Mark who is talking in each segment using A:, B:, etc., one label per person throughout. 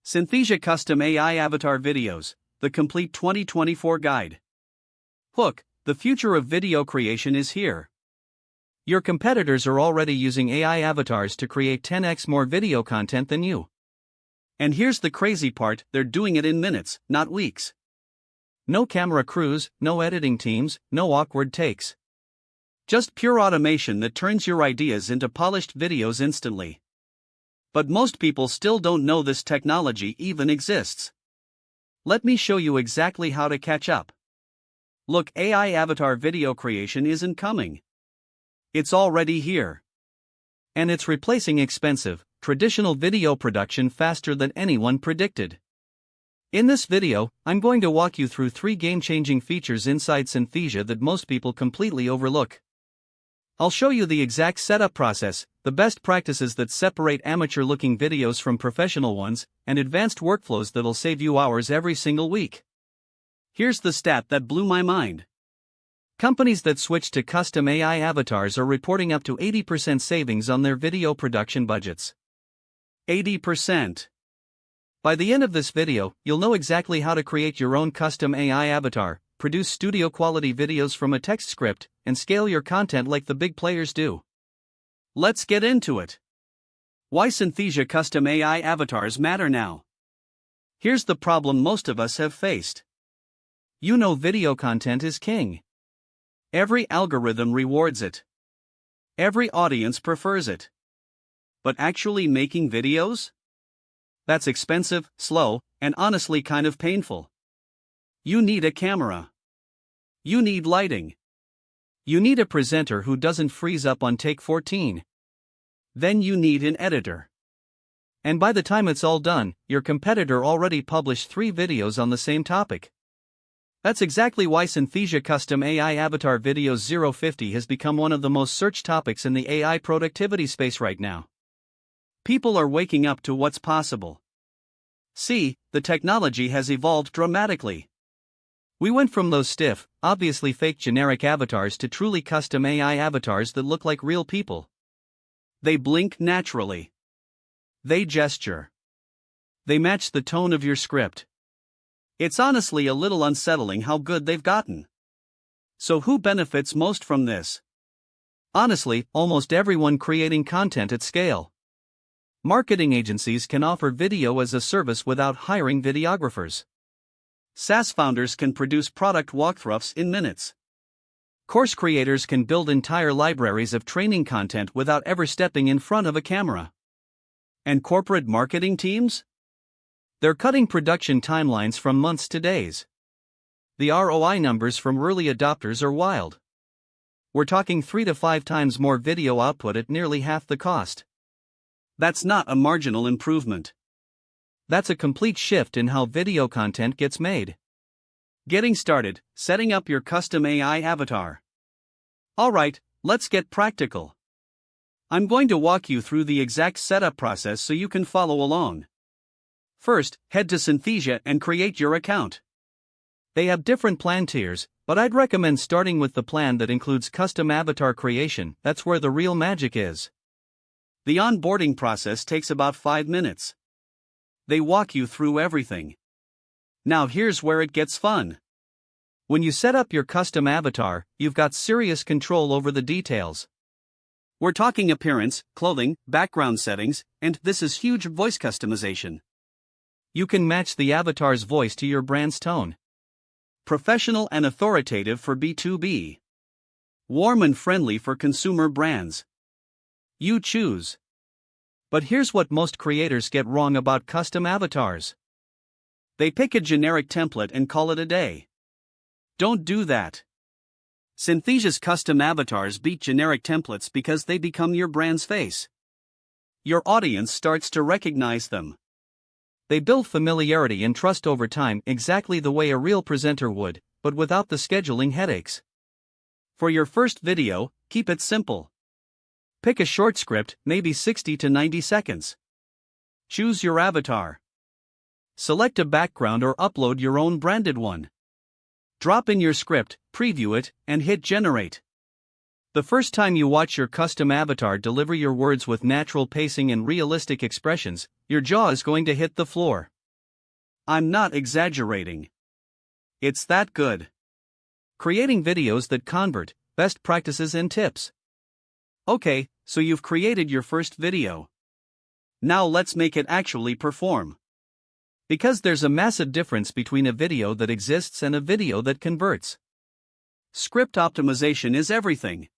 A: Synthesia Custom AI Avatar Videos, the complete 2024 guide. Hook, the future of video creation is here. Your competitors are already using AI avatars to create 10x more video content than you. And here's the crazy part, they're doing it in minutes, not weeks. No camera crews, no editing teams, no awkward takes. Just pure automation that turns your ideas into polished videos instantly. But most people still don't know this technology even exists. Let me show you exactly how to catch up. Look, AI avatar video creation isn't coming. It's already here. And it's replacing expensive, traditional video production faster than anyone predicted. In this video, I'm going to walk you through 3 game-changing features inside Synthesia that most people completely overlook. I'll show you the exact setup process, the best practices that separate amateur-looking videos from professional ones, and advanced workflows that'll save you hours every single week. Here's the stat that blew my mind. Companies that switch to custom AI avatars are reporting up to 80% savings on their video production budgets. 80%. By the end of this video, you'll know exactly how to create your own custom AI avatar, produce studio-quality videos from a text script, and scale your content like the big players do. Let's get into it. Why Synthesia custom AI avatars matter now. Here's the problem most of us have faced. You know video content is king. Every algorithm rewards it. Every audience prefers it. But actually making videos? That's expensive, slow, and honestly kind of painful. You need a camera. You need lighting. You need a presenter who doesn't freeze up on take 14. Then you need an editor. And by the time it's all done, your competitor already published 3 videos on the same topic. That's exactly why Synthesia Custom AI Avatar Videos 050 has become one of the most searched topics in the AI productivity space right now. People are waking up to what's possible. See, the technology has evolved dramatically. We went from those stiff, obviously fake generic avatars to truly custom AI avatars that look like real people. They blink naturally. They gesture. They match the tone of your script. It's honestly a little unsettling how good they've gotten. So who benefits most from this? Honestly, almost everyone creating content at scale. Marketing agencies can offer video as a service without hiring videographers. SaaS founders can produce product walkthroughs in minutes. Course creators can build entire libraries of training content without ever stepping in front of a camera. And corporate marketing teams? They're cutting production timelines from months to days. The ROI numbers from early adopters are wild. We're talking 3 to 5 times more video output at nearly half the cost. That's not a marginal improvement. That's a complete shift in how video content gets made. Getting started, setting up your custom AI avatar. Alright, let's get practical. I'm going to walk you through the exact setup process so you can follow along. First, head to Synthesia and create your account. They have different plan tiers, but I'd recommend starting with the plan that includes custom avatar creation. That's where the real magic is. The onboarding process takes about 5 minutes. They walk you through everything. Now here's where it gets fun. When you set up your custom avatar, you've got serious control over the details. We're talking appearance, clothing, background settings, and this is huge voice customization. You can match the avatar's voice to your brand's tone. Professional and authoritative for B2B. Warm and friendly for consumer brands. You choose. But here's what most creators get wrong about custom avatars. They pick a generic template and call it a day. Don't do that. Synthesia's custom avatars beat generic templates because they become your brand's face. Your audience starts to recognize them. They build familiarity and trust over time exactly the way a real presenter would, but without the scheduling headaches. For your first video, keep it simple. Pick a short script, maybe 60 to 90 seconds. Choose your avatar. Select a background or upload your own branded one. Drop in your script, preview it, and hit generate. The first time you watch your custom avatar deliver your words with natural pacing and realistic expressions, your jaw is going to hit the floor. I'm not exaggerating. It's that good. Creating videos that convert, best practices and tips. Okay, so you've created your first video. Now let's make it actually perform. Because there's a massive difference between a video that exists and a video that converts. Script optimization is everything.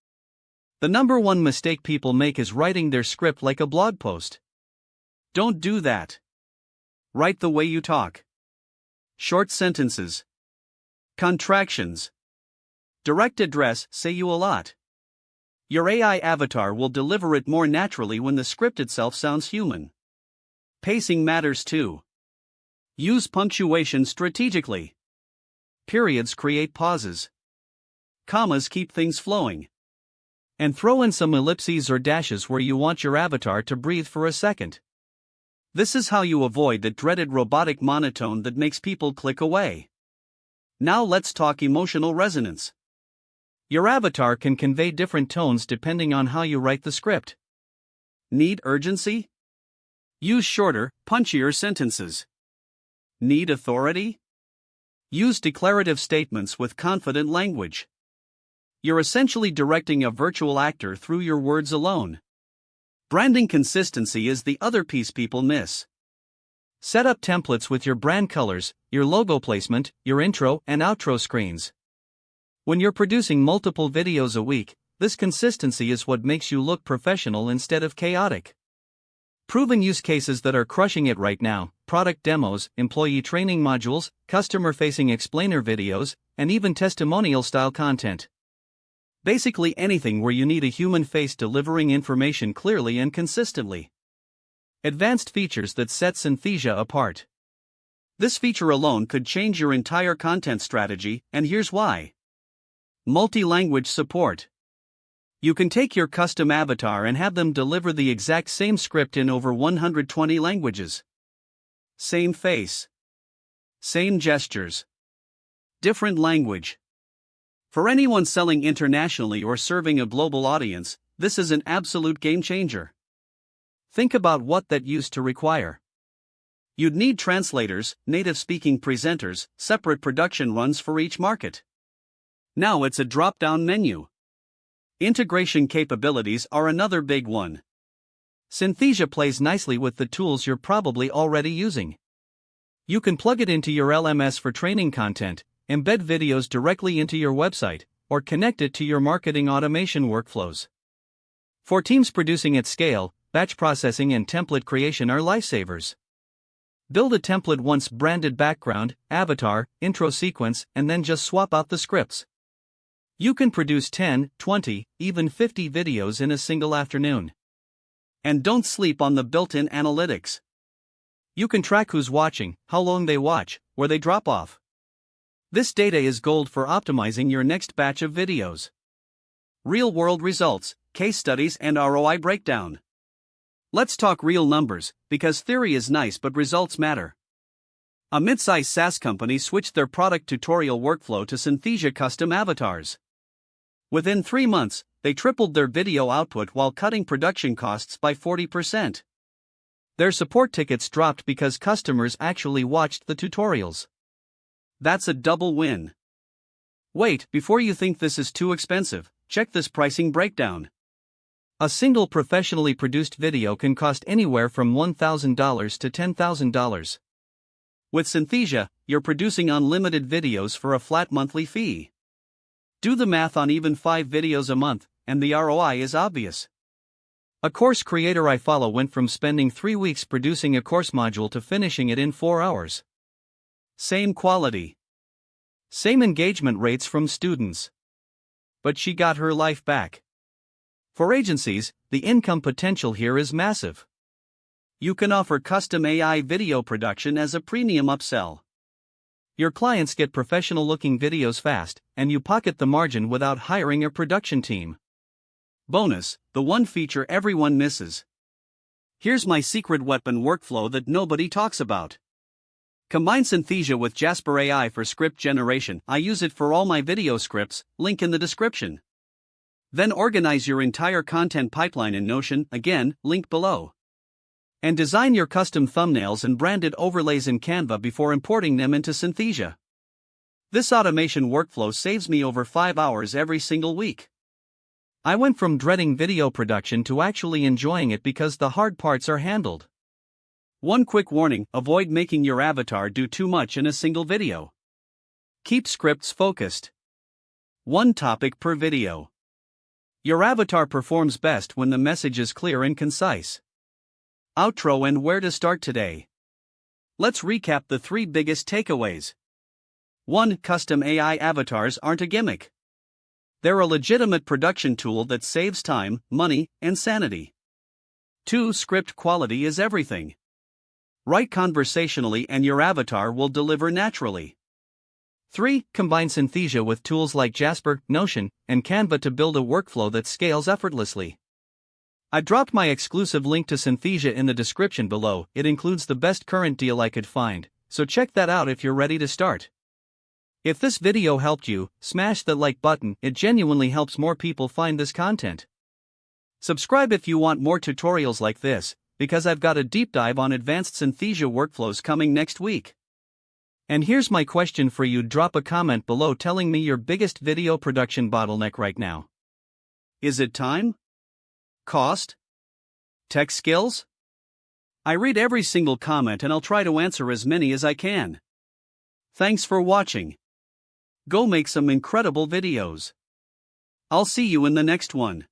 A: The number one mistake people make is writing their script like a blog post. Don't do that. Write the way you talk. Short sentences. Contractions. Direct address say you a lot. Your AI avatar will deliver it more naturally when the script itself sounds human. Pacing matters too. Use punctuation strategically. Periods create pauses. Commas keep things flowing. And throw in some ellipses or dashes where you want your avatar to breathe for a second. This is how you avoid that dreaded robotic monotone that makes people click away. Now let's talk emotional resonance. Your avatar can convey different tones depending on how you write the script. Need urgency? Use shorter, punchier sentences. Need authority? Use declarative statements with confident language. You're essentially directing a virtual actor through your words alone. Branding consistency is the other piece people miss. Set up templates with your brand colors, your logo placement, your intro and outro screens. When you're producing multiple videos a week, this consistency is what makes you look professional instead of chaotic. Proven use cases that are crushing it right now: product demos, employee training modules, customer-facing explainer videos, and even testimonial-style content. Basically anything where you need a human face delivering information clearly and consistently. Advanced features that set Synthesia apart. This feature alone could change your entire content strategy, and here's why. Multi-language support. You can take your custom avatar and have them deliver the exact same script in over 120 languages. Same face. Same gestures. Different language. For anyone selling internationally or serving a global audience, this is an absolute game changer. Think about what that used to require. You'd need translators, native-speaking presenters, separate production runs for each market. Now it's a drop-down menu. Integration capabilities are another big one. Synthesia plays nicely with the tools you're probably already using. You can plug it into your LMS for training content, embed videos directly into your website, or connect it to your marketing automation workflows. For teams producing at scale, batch processing and template creation are lifesavers. Build a template once, branded background, avatar, intro sequence, and then just swap out the scripts. You can produce 10, 20, even 50 videos in a single afternoon. And don't sleep on the built-in analytics. You can track who's watching, how long they watch, where they drop off. This data is gold for optimizing your next batch of videos. Real-world results, case studies and ROI breakdown. Let's talk real numbers, because theory is nice but results matter. A mid-size SaaS company switched their product tutorial workflow to Synthesia custom avatars. Within 3 months, they tripled their video output while cutting production costs by 40%. Their support tickets dropped because customers actually watched the tutorials. That's a double win. Wait, before you think this is too expensive, check this pricing breakdown. A single professionally produced video can cost anywhere from $1,000 to $10,000. With Synthesia, you're producing unlimited videos for a flat monthly fee. Do the math on even 5 videos a month, and the ROI is obvious. A course creator I follow went from spending 3 weeks producing a course module to finishing it in 4 hours. Same quality. Same engagement rates from students. But she got her life back. For agencies, the income potential here is massive. You can offer custom AI video production as a premium upsell. Your clients get professional-looking videos fast, and you pocket the margin without hiring a production team. Bonus, the one feature everyone misses. Here's my secret weapon workflow that nobody talks about. Combine Synthesia with Jasper AI for script generation. I use it for all my video scripts, link in the description. Then organize your entire content pipeline in Notion, again, link below. And design your custom thumbnails and branded overlays in Canva before importing them into Synthesia. This automation workflow saves me over 5 hours every single week. I went from dreading video production to actually enjoying it because the hard parts are handled. One quick warning: avoid making your avatar do too much in a single video. Keep scripts focused. One topic per video. Your avatar performs best when the message is clear and concise. Outro and where to start today. Let's recap the 3 biggest takeaways. 1. Custom AI avatars aren't a gimmick. They're a legitimate production tool that saves time, money, and sanity. 2. Script quality is everything. Write conversationally and your avatar will deliver naturally. 3. Combine Synthesia with tools like Jasper, Notion, and Canva to build a workflow that scales effortlessly. I dropped my exclusive link to Synthesia in the description below. It includes the best current deal I could find, so check that out if you're ready to start. If this video helped you, smash the like button, it genuinely helps more people find this content. Subscribe if you want more tutorials like this, because I've got a deep dive on advanced Synthesia workflows coming next week. And here's my question for you: drop a comment below telling me your biggest video production bottleneck right now. Is it time? Cost? Tech skills? I read every single comment and I'll try to answer as many as I can. Thanks for watching. Go make some incredible videos. I'll see you in the next one.